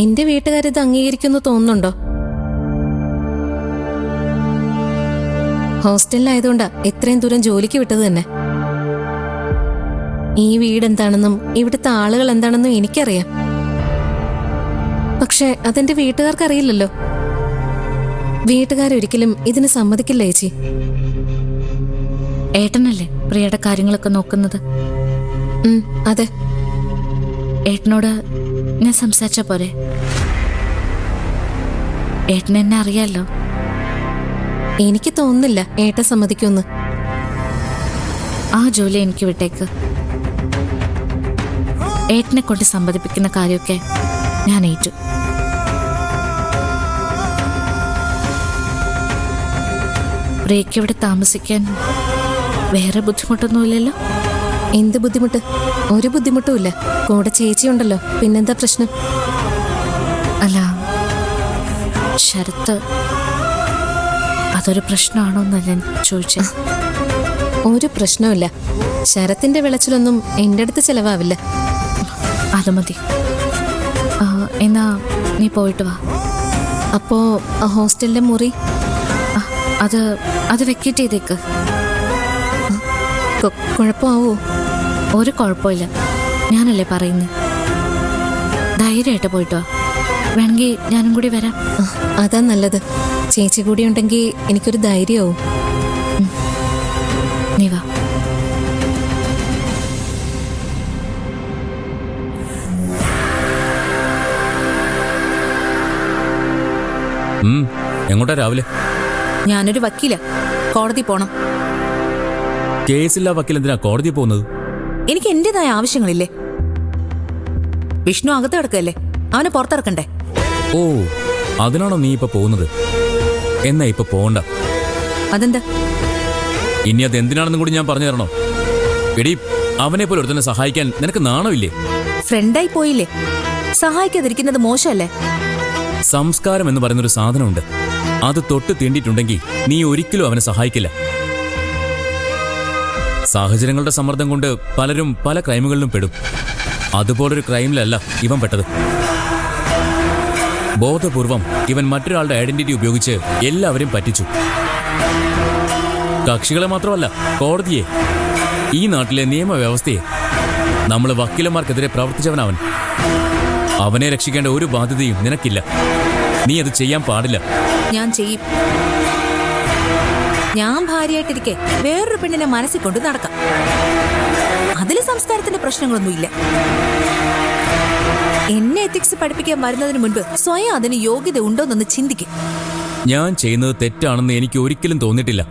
എന്റെ വീട്ടുകാരിത് അംഗീകരിക്കുന്നു തോന്നുന്നുണ്ടോ? ഹോസ്റ്റലിലായതുകൊണ്ടാ ഇത്രയും ദൂരം ജോലിക്ക് വിട്ടത് തന്നെ. ഈ വീടെന്താണെന്നും ഇവിടുത്തെ ആളുകൾ എന്താണെന്നും എനിക്കറിയാം. പക്ഷെ അതെന്റെ വീട്ടുകാർക്കറിയില്ലല്ലോ. വീട്ടുകാരൊരിക്കലും ഇതിന് സമ്മതിക്കില്ല ചേച്ചി. ഏട്ടനല്ലേ പ്രിയയുടെ കാര്യങ്ങളൊക്കെ നോക്കുന്നത്? അതെ. ഏട്ടനോട് ഞാൻ സംസാരിച്ച പോരെ? ഏട്ടൻ എന്നെ അറിയാലോ. എനിക്ക് തോന്നുന്നില്ല ഏട്ടൻ സമ്മതിക്കുമെന്ന്. ആ ജോലി എനിക്ക് വിട്ടേക്ക്. ഏട്ടനെ കൊണ്ട് സമ്മതിപ്പിക്കുന്ന കാര്യമൊക്കെ ഞാൻ ഏറ്റു. പ്രിയയ്ക്ക് ഇവിടെ താമസിക്കാൻ വേറെ ബുദ്ധിമുട്ടൊന്നുമില്ലല്ലോ? എന്ത് ബുദ്ധിമുട്ട്? ഒരു ബുദ്ധിമുട്ടുമില്ല. കൂടെ ചേച്ചി ഉണ്ടല്ലോ, പിന്നെന്താ പ്രശ്നം? അല്ല, ശരത്ത് അതൊരു പ്രശ്നമാണോ എന്നല്ല ഞാൻ ചോദിച്ചത്. ഒരു പ്രശ്നമില്ല. ശരത്തിന്റെ വിളച്ചിലൊന്നും എൻ്റെ അടുത്ത് ചെലവാവില്ല. അത് മതി. എന്നാ നീ പോയിട്ട് വാ. അപ്പോ ഹോസ്റ്റലിലെ മുറി അത് വെക്കേറ്റ് ചെയ്തേക്ക്. കുഴപ്പമാവോ? ഒരു കുഴപ്പമില്ല, ഞാനല്ലേ പറയുന്നത്. ധൈര്യമായിട്ട് പോയിട്ട് വാ. വേണമെങ്കിൽ ഞാനും കൂടി വരാം. അതാ നല്ലത്. ചേച്ചി കൂടി ഉണ്ടെങ്കിൽ എനിക്കൊരു ധൈര്യമാവും. നീ വാ. എങ്ങോട്ടാ രാവിലെ? ഞാനൊരു വക്കീല, കോടതി പോണം. കേസില്ല വക്കീൽ എന്തിനാ കോടതി പോകുന്നത്? എനിക്ക് എന്റേതായ ആവശ്യങ്ങളില്ലേ? വിഷ്ണു അകത്ത് കിടക്കല്ലേ, അവനെ പുറത്തിറക്കണ്ടേ? ഓ, അതിനാണോ നീ ഇപ്പൊ പോകുന്നത്? എന്നാ ഇപ്പൊ പോകണ്ട. അതെന്താ? ഇനി അത് എന്തിനാണെന്നും കൂടി ഞാൻ പറഞ്ഞു തരണോ? എടി, അവനെ പോലെ ഒരുത്തനെ സഹായിക്കാൻ നിനക്ക് നാണമില്ലേ? ഫ്രണ്ടായി പോയില്ലേ, സഹായിക്കാതിരിക്കുന്നത് മോശമല്ലേ? സംസ്കാരം എന്ന് പറയുന്നൊരു സാധനമുണ്ട്. അത് തൊട്ട് തീണ്ടിയിട്ടുണ്ടെങ്കിൽ നീ ഒരിക്കലും അവനെ സഹായിക്കില്ല. സാഹചര്യങ്ങളുടെ സമ്മർദ്ദം കൊണ്ട് പലരും പല ക്രൈമുകളിലും പെടും. അതുപോലൊരു ക്രൈമിലല്ല ഇവൻ പെട്ടത്. ബോധപൂർവം ഇവൻ മറ്റൊരാളുടെ ഐഡന്റിറ്റി ഉപയോഗിച്ച് എല്ലാവരും പറ്റിച്ചു. കക്ഷികളെ മാത്രമല്ല, കോടതിയെ, ഈ നാട്ടിലെ നിയമവ്യവസ്ഥയെ. നമ്മൾ വക്കീലന്മാർക്കെതിരെ പ്രവർത്തിച്ചവനവൻ. അവനെ രക്ഷിക്കേണ്ട ഒരു ബാധ്യതയും നിനക്കില്ല. നീ അത് ചെയ്യാൻ പാടില്ല. ഞാൻ ചെയ്യും. ഞാൻ ഭാര്യയായിട്ടിരിക്കെ വേറൊരു പെണ്ണിനെ മനസ്സിൽ കൊണ്ട് നടക്കാം. അതില് സംസ്കാരത്തിന്റെ പ്രശ്നങ്ങളൊന്നുമില്ല. എന്നെ എത്തിക്സ് പഠിപ്പിക്കാൻ വരുന്നതിന് മുൻപ് സ്വയം അതിന് യോഗ്യത ഉണ്ടോന്നൊന്ന് ചിന്തിക്കും. ഞാൻ ചെയ്യുന്നത് തെറ്റാണെന്ന് എനിക്ക് ഒരിക്കലും തോന്നിയിട്ടില്ല.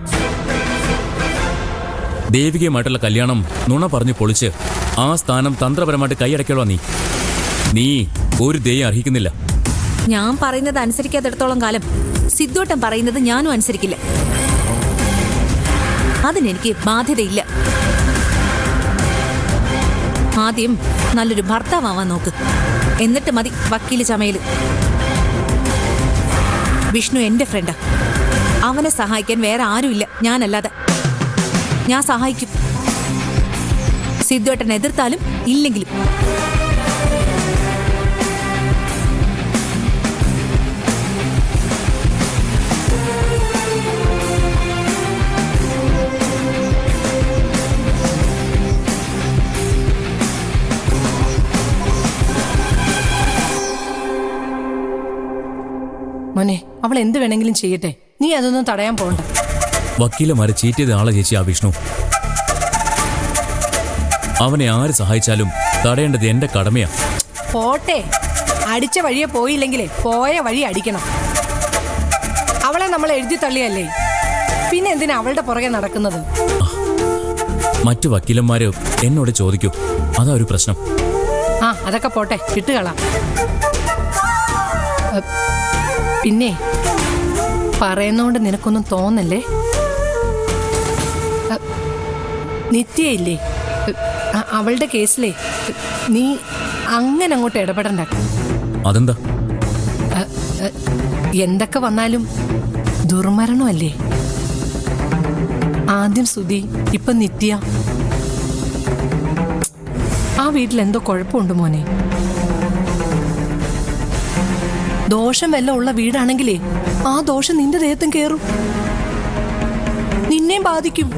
ദേവികയുമായിട്ടുള്ള കല്യാണം നുണ പറഞ്ഞു പൊളിച്ച് ആ സ്ഥാനം തന്ത്രപരമായിട്ട് കൈയടക്കലോ നീ ഒരു ദയ അർഹിക്കുന്നില്ല. ഞാൻ പറയുന്നത് അനുസരിക്കാത്തിടത്തോളം കാലം സിദ്ധോട്ടൻ പറയുന്നത് ഞാനും അനുസരിക്കില്ല. അതിനെനിക്ക് ബാധ്യതയില്ല. ആദ്യം നല്ലൊരു ഭർത്താവാൻ നോക്ക്, എന്നിട്ട് മതി വക്കീല് ചമയല്. വിഷ്ണു എന്റെ ഫ്രണ്ടാ. അവനെ സഹായിക്കാൻ വേറെ ആരുമില്ല ഞാനല്ലാതെ. ഞാൻ സഹായിക്കും, സിദ്ധോട്ടൻ എതിർത്താലും ഇല്ലെങ്കിലും. മോനെ, അവൾ എന്ത് വേണമെങ്കിലും ചെയ്യട്ടെ, നീ അതൊന്നും തടയാൻ പോണ്ട. വക്കീലമാരെ ചീറ്റ് ചെയ്ത ആളെ ചേച്ചി ആ വിഷ്ണു. അവനെ ആര് സഹായിച്ചാലും തടയേണ്ടത് എന്റെ കടമയാ. പോട്ടെ, അടിച്ച വഴിയെ പോയില്ലെങ്കിലേ പോയ വഴി അടിക്കണം. അവളെ നമ്മൾ എഴുതി തള്ളിയല്ലേ, പിന്നെ എന്തിനാ അവളുടെ പുറകെ നടക്കുന്നത്? മറ്റു വക്കീലന്മാര് എന്നോട് ചോദിക്കൂ, അതാ ഒരു പ്രശ്നം. അതൊക്കെ പോട്ടെ, കിട്ടുകളാം. പിന്നെ പറയുന്നോണ്ട് നിനക്കൊന്നും തോന്നല്ലേ? നിത്യയില്ലേ, അവളുടെ കേസിലേ നീ അങ്ങനെ അങ്ങോട്ട് ഇടപെടണ്ട. അതെന്താ? എന്തൊക്കെ വന്നാലും ദുർമരണമല്ലേ. ആദ്യം സുധി, ഇപ്പൊ നിത്യ. ആ വീട്ടിൽ എന്തോ കുഴപ്പമുണ്ട് മോനെ. ദോഷം വല്ലതും ഉള്ള വീടാണെങ്കിലേ ആ ദോഷം നിന്റെ ദേഹത്തും കേറും, നിന്നെയും ബാധിക്കും.